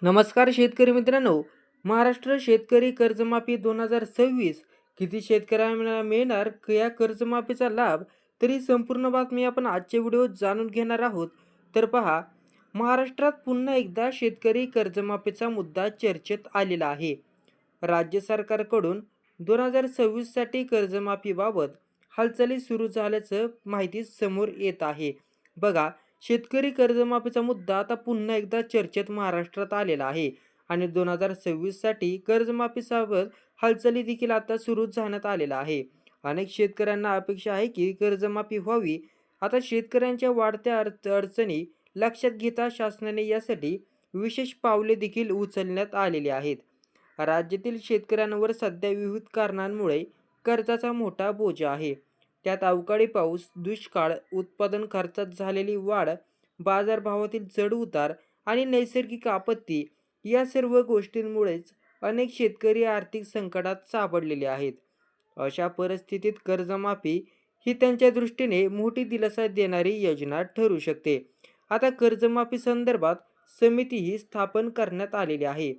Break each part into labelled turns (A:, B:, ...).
A: नमस्कार शेतकरी मित्रांनो. महाराष्ट्र शेतकरी कर्जमाफी 2026 किती शेतकऱ्यांना मिळणार या कर्जमाफीचा लाभ? तरी संपूर्ण बातमी आपण आजच्या व्हिडिओत जाणून घेणार आहोत. तर पहा, महाराष्ट्रात पुन्हा एकदा शेतकरी कर्जमाफीचा मुद्दा चर्चेत आलेला आहे. राज्य सरकारकडून 2026साठी कर्जमाफीबाबत हालचाली सुरू झाल्याचं माहिती समोर येत आहे. बघा, शेतकरी कर्जमाफीचा मुद्दा आता पुन्हा एकदा चर्चेत महाराष्ट्रात आलेला आहे आणि 2026साठी कर्जमाफीबाबत हालचाली देखील आता सुरू झाण्यात आलेला आहे. अनेक शेतकऱ्यांना अपेक्षा आहे की कर्जमाफी व्हावी. आता शेतकऱ्यांच्या वाढत्या अडचणी लक्षात घेता शासनाने यासाठी विशेष पावले देखील उचलण्यात आलेली आहेत. राज्यातील शेतकऱ्यांवर सध्या विविध कारणांमुळे कर्जाचा मोठा बोजा आहे. त्यात अवकाळी पाऊस, दुष्काळ, उत्पादन खर्चात झालेली वाढ, बाजारभावातील चढ-उतार आणि नैसर्गिक आपत्ती या सर्व गोष्टींमुळेच अनेक शेतकरी आर्थिक संकटात सापडलेले आहेत. अशा परिस्थितीत कर्जमाफी ही त्यांच्या दृष्टीने मोठी दिलासा देणारी योजना ठरू शकते. आता कर्जमाफी संदर्भात समितीही स्थापन करण्यात आलेली आहे.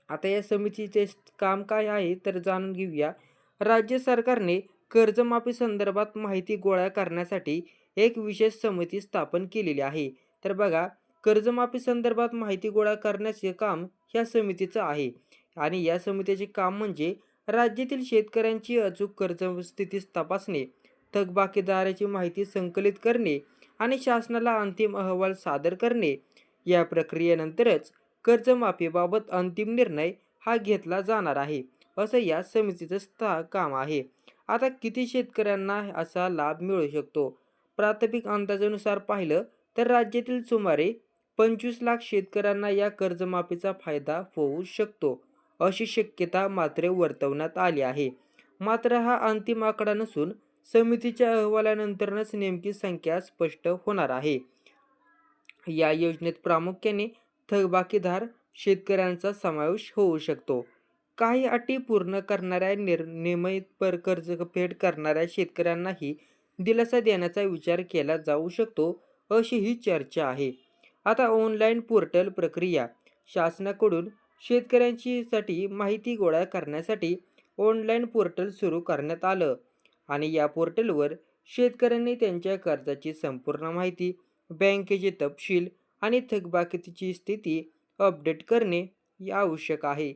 A: आता या समितीचे काम काय आहे तर जाणून घेऊया. राज्य सरकारने कर्जमाफी संदर्भात माहिती गोळा करण्यासाठी एक विशेष समिती स्थापन केलेली आहे. तर बघा, कर्जमाफी संदर्भात माहिती गोळा करण्याचे काम ह्या समितीचं आहे आणि या समितीचे काम म्हणजे राज्यातील शेतकऱ्यांची अचूक कर्ज स्थिती तपासणे, थकबाकीदाराची माहिती संकलित करणे आणि शासनाला अंतिम अहवाल सादर करणे. या प्रक्रियेनंतरच कर्जमाफीबाबत अंतिम निर्णय हा घेतला जाणार आहे, असं या समितीचं काम आहे. आता किती शेतकऱ्यांना असा लाभ मिळू शकतो? प्राथमिक अंदाजानुसार पाहिलं तर राज्यातील सुमारे 25 लाख शेतकऱ्यांना या कर्जमाफीचा फायदा होऊ शकतो, अशी शक्यता मात्र वर्तवण्यात आली आहे. मात्र हा अंतिम आकडा नसून समितीच्या अहवालानंतरच नेमकी संख्या स्पष्ट होणार आहे. या योजनेत प्रामुख्याने थकबाकीदार शेतकऱ्यांचा समावेश होऊ शकतो. काही अटी पूर्ण करणाऱ्या नियमित कर्जफेड करणाऱ्या शेतकऱ्यांनाही दिलासा देण्याचा विचार केला जाऊ शकतो, अशी ही चर्चा आहे. आता ऑनलाईन पोर्टल प्रक्रिया. शासनाकडून शेतकऱ्यांसाठी माहिती गोळा करण्यासाठी ऑनलाईन पोर्टल सुरू करण्यात आलं आणि या पोर्टलवर शेतकऱ्यांनी त्यांच्या कर्जाची संपूर्ण माहिती, बँकेचे तपशील आणि थकबाकीची स्थिती अपडेट करणे आवश्यक आहे.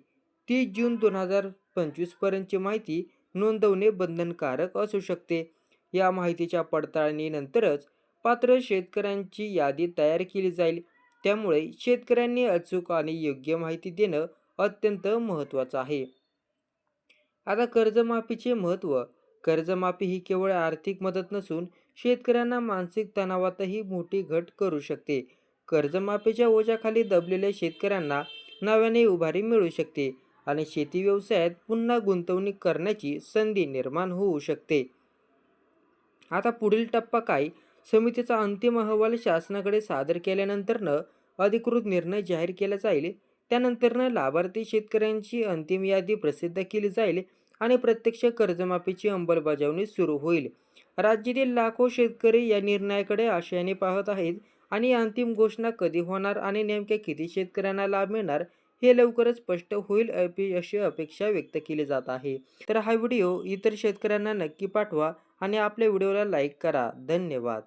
A: 30 जून 2025 पर्यंतची माहिती नोंदवणे बंधनकारक असू शकते. या माहितीच्या पडताळणीनंतरच पात्र शेतकऱ्यांची यादी तयार केली जाईल. त्यामुळे शेतकऱ्यांनी अचूक आणि योग्य माहिती देणं अत्यंत महत्त्वाचं आहे. आता कर्जमाफीचे महत्त्व. कर्जमाफी ही केवळ आर्थिक मदत नसून शेतकऱ्यांना मानसिक तणावातही मोठी घट करू शकते. कर्जमाफीच्या ओझ्याखाली दबलेल्या शेतकऱ्यांना नव्याने उभारी मिळू शकते आणि शेती व्यवसायात पुन्हा गुंतवणूक करण्याची संधी निर्माण होऊ शकते. आता पुढील टप्पा काय? समितीचा अंतिम अहवाल शासनाकडे सादर केल्यानंतरनं अधिकृत निर्णय जाहीर केला जाईल. त्यानंतरनं लाभार्थी शेतकऱ्यांची अंतिम यादी प्रसिद्ध केली जाईल आणि प्रत्यक्ष कर्जमाफीची अंमलबजावणी सुरू होईल. राज्यातील लाखो शेतकरी या निर्णयाकडे आशेने पाहत आहेत आणि अंतिम घोषणा कधी होणार आणि नेमक्या किती शेतकऱ्यांना लाभ मिळणार हे लवकरच स्पष्ट होईल, अशी अपेक्षा व्यक्त केली जात आहे. तर हा व्हिडिओ इतर शेतकऱ्यांना नक्की पाठवा आणि आपल्या व्हिडिओला लाईक करा. धन्यवाद.